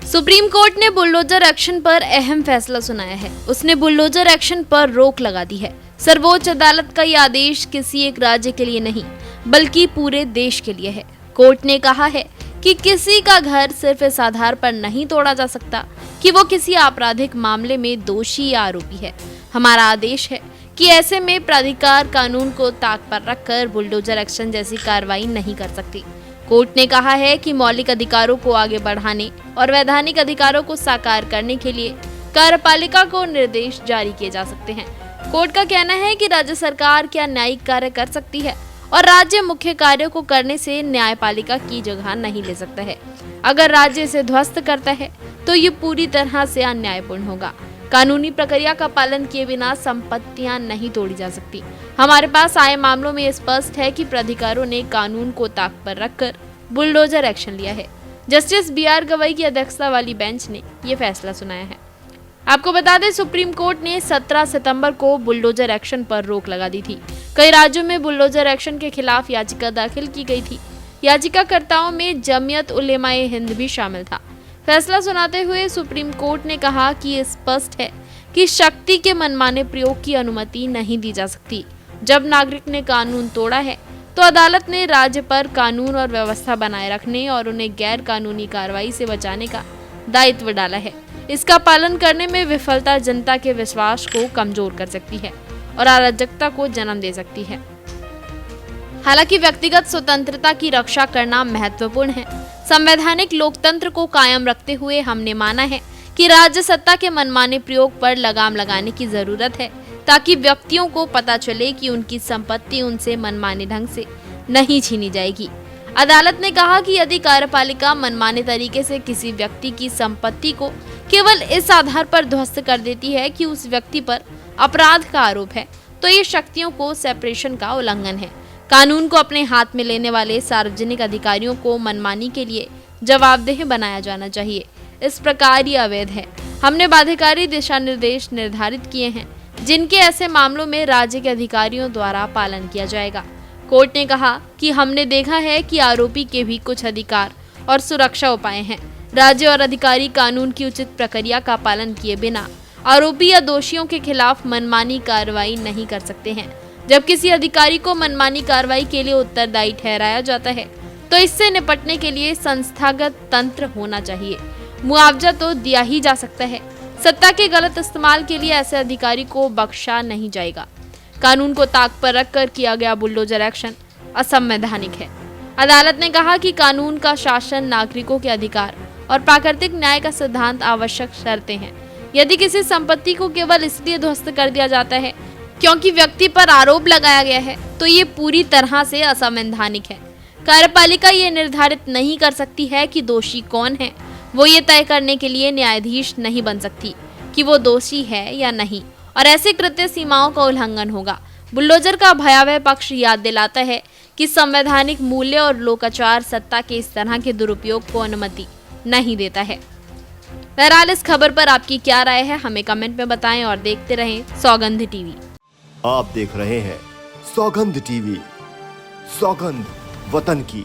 Supreme court ने bulldozer action पर अहम फैसला सुनाया है। उसने बुलडोजर एक्शन पर रोक लगा दी है। सर्वोच्च अदालत का यह आदेश किसी एक राज्य के लिए नहीं बल्कि पूरे देश के लिए है। कोर्ट ने कहा है कि किसी का घर सिर्फ इस आधार पर नहीं तोड़ा जा सकता कि वो किसी आपराधिक मामले में दोषी या आरोपी है। हमारा आदेश है कि ऐसे में प्राधिकार कानून को ताक पर रखकर बुलडोजर एक्शन जैसी कार्रवाई नहीं कर सकती। कोर्ट ने कहा है कि मौलिक अधिकारों को आगे बढ़ाने और वैधानिक अधिकारों को साकार करने के लिए कार्यपालिका को निर्देश जारी किए जा सकते हैं। कोर्ट का कहना है कि राज्य सरकार क्या न्यायिक कार्य कर सकती है और राज्य मुख्य कार्यों को करने से न्यायपालिका की जगह नहीं ले सकता है। अगर राज्य इसे ध्वस्त करता है तो ये पूरी तरह से अन्यायपूर्ण होगा। कानूनी प्रक्रिया का पालन किए बिना संपत्तियां नहीं तोड़ी जा सकती। हमारे पास आए मामलों में स्पष्ट है कि प्राधिकारों ने कानून को ताक पर रखकर बुलडोजर एक्शन लिया है। Justice B R. गवई की अध्यक्षता वाली बेंच ने ये फैसला सुनाया है। आपको बता दें, सुप्रीम कोर्ट ने 17 सितंबर को बुलडोजर एक्शन पर रोक लगा दी थी। कई राज्यों में बुलडोजर एक्शन के खिलाफ याचिका दाखिल की गई थी। याचिकाकर्ताओं में जमियत उलेमाए हिंद भी शामिल था। फैसला सुनाते हुए सुप्रीम कोर्ट ने कहा कि ये स्पष्ट है कि शक्ति के मनमाने प्रयोग की अनुमति नहीं दी जा सकती। जब नागरिक ने कानून तोड़ा है तो अदालत ने राज्य पर कानून और व्यवस्था बनाए रखने और उन्हें गैर कानूनी कार्रवाई से बचाने का दायित्व डाला है। इसका पालन करने में विफलता जनता के विश्वास को कमजोर कर सकती है और अराजकता को जन्म दे सकती है। हालांकि व्यक्तिगत स्वतंत्रता की रक्षा करना महत्वपूर्ण है। संवैधानिक लोकतंत्र को कायम रखते हुए हमने माना है कि राज्य सत्ता के मनमाने प्रयोग पर लगाम लगाने की जरूरत है, ताकि व्यक्तियों को पता चले कि उनकी संपत्ति उनसे मनमाने ढंग से नहीं छीनी जाएगी। अदालत ने कहा कि यदि कार्यपालिका मनमाने तरीके से किसी व्यक्ति की संपत्ति को केवल इस आधार पर ध्वस्त कर देती है कि उस व्यक्ति पर अपराध का आरोप है, तो ये शक्तियों को सेपरेशन का उल्लंघन है। कानून को अपने हाथ में लेने वाले सार्वजनिक अधिकारियों को मनमानी के लिए जवाबदेह बनाया जाना चाहिए। इस प्रकार ये अवैध है। हमने बाध्यकारी दिशा निर्देश निर्धारित किए हैं जिनके ऐसे मामलों में राज्य के अधिकारियों द्वारा पालन किया जाएगा। कोर्ट ने कहा कि हमने देखा है कि आरोपी के भी कुछ अधिकार और सुरक्षा उपाय हैं। राज्य और अधिकारी कानून की उचित प्रक्रिया का पालन किए बिना आरोपी या दोषियों के खिलाफ मनमानी कार्रवाई नहीं कर सकते हैं। जब किसी अधिकारी को मनमानी कार्रवाई के लिए उत्तरदायी ठहराया जाता है तो इससे निपटने के लिए संस्थागत तंत्र होना चाहिए। मुआवजा तो दिया ही जा सकता है। सत्ता के गलत इस्तेमाल के लिए ऐसे अधिकारी को बख्शा नहीं जाएगा। कानून को ताक पर रखकर किया गया बुलडोजर एक्शन असंवैधानिक है। अदालत ने कहा कि कानून का शासन, नागरिकों के अधिकार और प्राकृतिक न्याय का सिद्धांत आवश्यक शर्तें हैं। यदि किसी संपत्ति को केवल इसलिए ध्वस्त कर दिया जाता है क्योंकि व्यक्ति पर आरोप लगाया गया है तो ये पूरी तरह से असंवैधानिक है। कार्यपालिका ये निर्धारित नहीं कर सकती है कि दोषी कौन है। वो ये तय करने के लिए न्यायाधीश नहीं बन सकती कि वो दोषी है या नहीं, और ऐसे कृत्य सीमाओं का उल्लंघन होगा। बुलडोजर का भयावह पक्ष याद दिलाता है कि संवैधानिक मूल्य और लोकाचार सत्ता के इस तरह के दुरुपयोग को अनुमति नहीं देता है। बहरहाल इस खबर पर आपकी क्या राय है, हमें कमेंट में बताएं और देखते रहें सौगंध टीवी। आप देख रहे हैं सौगंध टीवी। सौगंध वतन की।